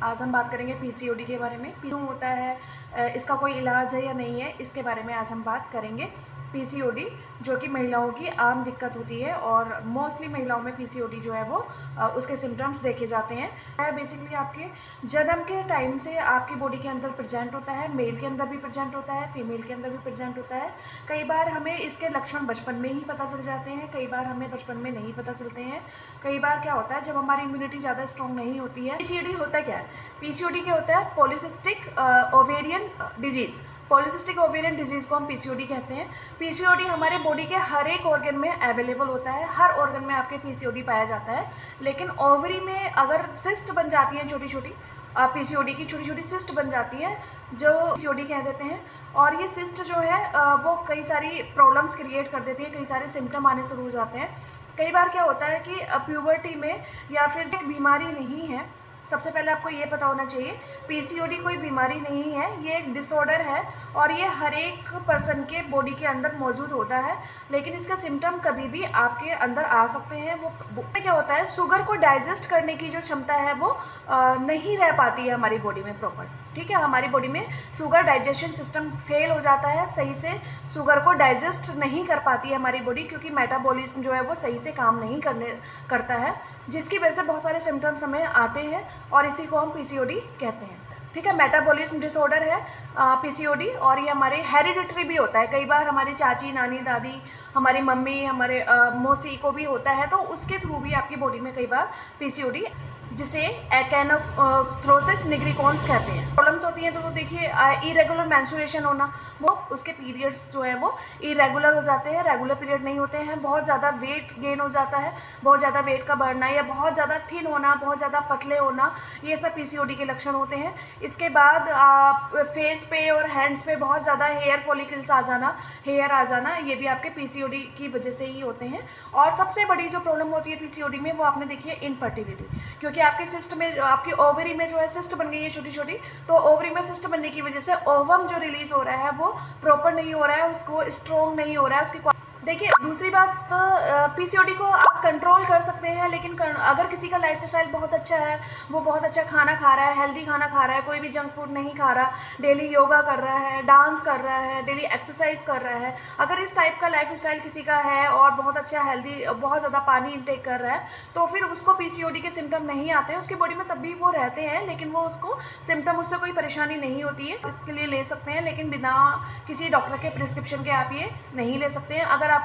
आज हम बात करेंगे पीसीओडी के बारे में। क्यों होता है, इसका कोई इलाज है या नहीं है, इसके बारे में आज हम बात करेंगे। पीसीओडी जो कि महिलाओं की आम दिक्कत होती है और मोस्टली महिलाओं में पीसीओडी जो है वो उसके सिम्टम्स देखे जाते हैं। बेसिकली आपके जन्म के टाइम से आपकी बॉडी के अंदर प्रेजेंट होता है, मेल के अंदर भी प्रेजेंट होता है, फीमेल के अंदर भी प्रेजेंट होता है। कई बार हमें इसके लक्षण बचपन में ही पता चल जाते हैं, कई बार हमें बचपन में नहीं पता चलते हैं। कई बार क्या होता है, जब हमारी इम्यूनिटी ज़्यादा स्ट्रॉन्ग नहीं होती है। पीसीओडी होता क्या है? पीसीओडी क्या होता है? Polycystic ovarian disease. Polycystic ovarian disease को हम पीसीओडी कहते हैं। पीसीओडी हमारे बॉडी के हर एक ऑर्गन में अवेलेबल होता है, हर ऑर्गन में आपके पीसीओडी पाया जाता है। लेकिन ओवरी में अगर सिस्ट बन जाती है छोटी छोटी, पीसीओडी की छोटी छोटी सिस्ट बन जाती है जो पीसीओडी कह देते हैं। और ये सिस्ट जो है वो कई सारी प्रॉब्लम्स क्रिएट कर देती है, कई सारे सिम्टम आने शुरू हो जाते हैं। कई बार क्या होता है कि प्यूबर्टी में या फिर एक बीमारी नहीं है। सबसे पहले आपको ये पता होना चाहिए, पीसीओडी कोई बीमारी नहीं है, ये एक डिसऑर्डर है और ये हर एक पर्सन के बॉडी के अंदर मौजूद होता है। लेकिन इसका सिम्टम कभी भी आपके अंदर आ सकते हैं। वो क्या होता है, शुगर को डाइजेस्ट करने की जो क्षमता है वो नहीं रह पाती है हमारी बॉडी में प्रॉपर। ठीक है, हमारी बॉडी में शुगर डाइजेशन सिस्टम फेल हो जाता है, सही से शुगर को डाइजेस्ट नहीं कर पाती है हमारी बॉडी, क्योंकि मेटाबॉलिज्म जो है वो सही से काम नहीं करता है, जिसकी वजह से बहुत सारे सिम्टम्स हमें आते हैं और इसी को हम पीसीओडी कहते हैं। ठीक है, मेटाबॉलिज्म डिसऑर्डर है पीसीओडी, और ये हमारे हेरिडिटरी भी होता है। कई बार हमारी चाची, नानी, दादी, हमारी मम्मी, हमारे मौसी को भी होता है, तो उसके थ्रू भी आपकी बॉडी में कई बार पीसीओडी, जिसे एक्नोथ्रोसिस निग्रिकॉन्स कहते हैं, प्रॉब्लम्स होती हैं। तो वो देखिए, इरेगुलर मेंस्ट्रुएशन होना, वो उसके पीरियड्स जो है वो इरेगुलर हो जाते हैं, रेगुलर पीरियड नहीं होते हैं। बहुत ज़्यादा वेट गेन हो जाता है, बहुत ज़्यादा वेट का बढ़ना या बहुत ज़्यादा थिन होना, बहुत ज़्यादा पतले होना, ये सब पीसीओडी के लक्षण होते हैं। इसके बाद फेस पे और हैंड्स पे बहुत ज़्यादा हेयर फॉलिकल्स आ जाना, हेयर आ जाना, ये भी आपके पीसीओडी की वजह से ही होते हैं। और सबसे बड़ी जो प्रॉब्लम होती है पीसीओडी में, वो आपने देखी है इनफर्टिलिटी, क्योंकि आपके सिस्ट में, आपकी ओवरी में जो है सिस्ट बन गई है छोटी छोटी, तो ओवरी में सिस्ट बनने की वजह से ओवम जो रिलीज हो रहा है वो प्रॉपर नहीं हो रहा है, उसको स्ट्रॉन्ग नहीं हो रहा है, उसकी। देखिए, दूसरी बात, पीसीओडी को आप कंट्रोल कर सकते हैं, लेकिन अगर किसी का लाइफस्टाइल बहुत अच्छा है, वो बहुत अच्छा खाना खा रहा है, हेल्दी खाना खा रहा है, कोई भी जंक फूड नहीं खा रहा, डेली योगा कर रहा है, डांस कर रहा है, डेली एक्सरसाइज कर रहा है, अगर इस टाइप का लाइफस्टाइल किसी का है और बहुत अच्छा हेल्दी, बहुत ज़्यादा पानी इंटेक कर रहा है, तो फिर उसको पीसीओडी के सिम्टम नहीं आते हैं उसकी बॉडी में, तब भी वो रहते हैं, लेकिन वो उसको सिम्टम, उससे कोई परेशानी नहीं होती है। इसके लिए ले सकते हैं, लेकिन बिना किसी डॉक्टर के प्रिस्क्रिप्शन के आप ये नहीं ले सकते हैं। अगर आपको